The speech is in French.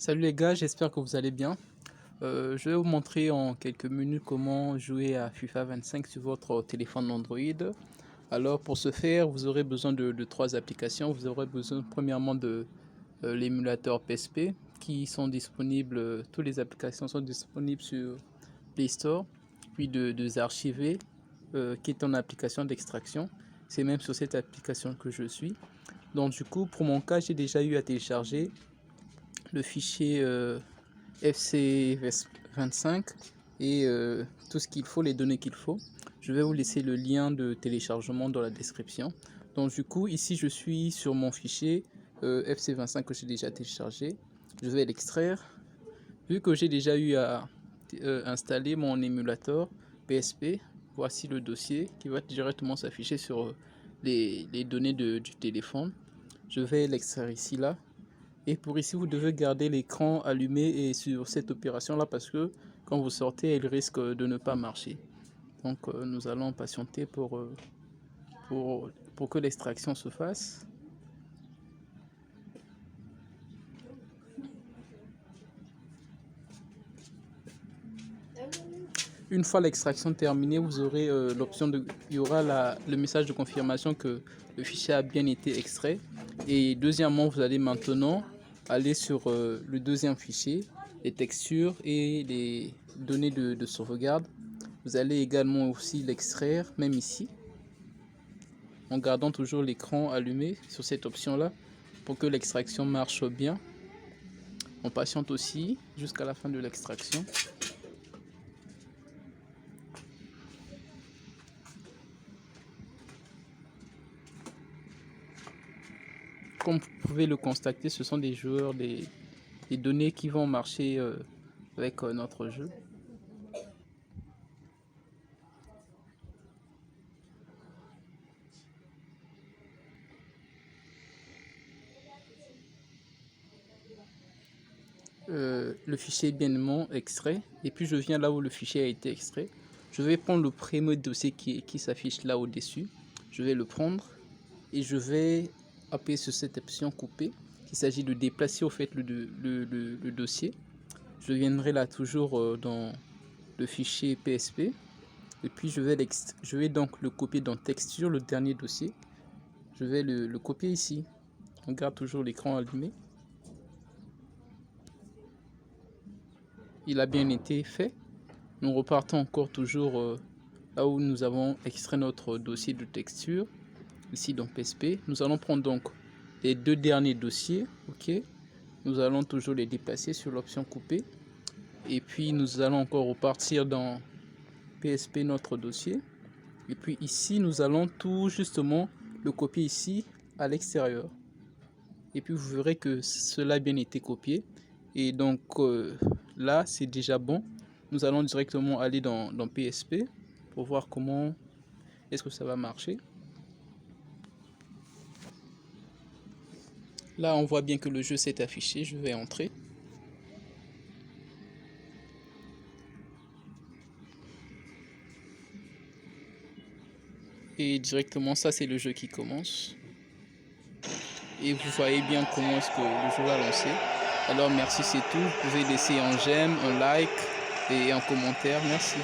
Salut les gars, j'espère que vous allez bien. Je vais vous montrer en quelques minutes comment jouer à FIFA 25 sur votre téléphone Android. Alors pour ce faire, vous aurez besoin de trois applications. Vous aurez besoin premièrement de l'émulateur PSP qui sont disponibles, toutes les applications sont disponibles sur Play Store. Puis de Zarchiver qui est une application d'extraction. C'est même sur cette application que je suis. Donc du coup, pour mon cas, j'ai déjà eu à télécharger le fichier FC25 et tout ce qu'il faut, les données qu'il faut. Je vais vous laisser le lien de téléchargement dans la description. Donc du coup, ici je suis sur mon fichier FC25 que j'ai déjà téléchargé. Je vais l'extraire. Vu que j'ai déjà eu à installer mon émulateur PSP, voici le dossier qui va directement s'afficher sur les données du téléphone. Je vais l'extraire ici là. Et pour ici, vous devez garder l'écran allumé et sur cette opération là parce que quand vous sortez, elle risque de ne pas marcher. Donc nous allons patienter pour que l'extraction se fasse. Une fois l'extraction terminée, vous aurez l'option de, il y aura le message de confirmation que le fichier a bien été extrait. Et deuxièmement, vous allez maintenant aller sur le deuxième fichier, les textures et les données de sauvegarde. Vous allez également aussi l'extraire, même ici, en gardant toujours l'écran allumé sur cette option là pour que l'extraction marche bien. On patiente aussi jusqu'à la fin de l'extraction. Comme vous pouvez le constater, ce sont des joueurs, des données qui vont marcher avec notre jeu. Le fichier est bien extrait et puis je viens là où le fichier a été extrait. Je vais prendre le premier dossier qui s'affiche là au-dessus. Je vais le prendre et je vais appuyer sur cette option couper. Il s'agit de déplacer au fait le dossier. Je viendrai là toujours dans le fichier PSP et puis je vais donc le copier dans texture, le dernier dossier. Je vais le copier ici. On garde toujours l'écran allumé. Il a bien été fait. Nous repartons encore toujours là où nous avons extrait notre dossier de texture, ici dans PSP. Nous allons prendre donc les deux derniers dossiers, ok. Nous allons toujours les déplacer sur l'option couper. Et puis nous allons encore repartir dans PSP notre dossier. Et puis ici nous allons tout justement le copier ici à l'extérieur. Et puis vous verrez que cela a bien été copié. Et donc là c'est déjà bon. Nous allons directement aller dans PSP pour voir comment est-ce que ça va marcher. Là on voit bien que le jeu s'est affiché. Je vais entrer. Et directement ça c'est le jeu qui commence. Et vous voyez bien comment est-ce que le jeu va lancer. Alors merci, c'est tout. Vous pouvez laisser un j'aime, un like et un commentaire. Merci.